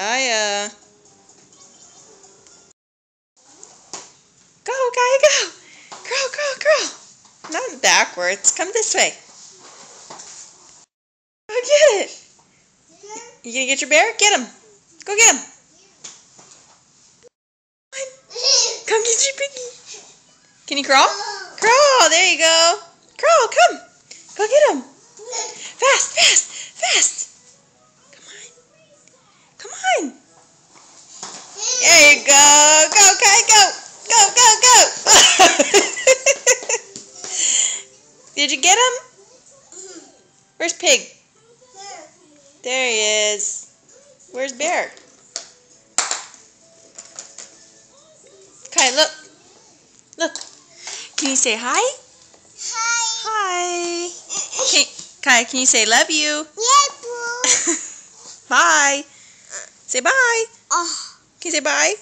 Kaya. Go, Kaya, go. Girl. Not backwards. Come this way. Go get it. You gonna get your bear? Get him. Go get him. Come get your piggy. Can you crawl? Crawl. There you go. Crawl. Come. Go get him. Fast. Come on. There you go. Go, Kai, go. Go. Did you get him? Where's Pig? There he is. Where's Bear? Kai, look. Can you say hi? Hi. Kai, can you say love you? Yeah, bro. Bye. Say bye. Oh. Can you say bye?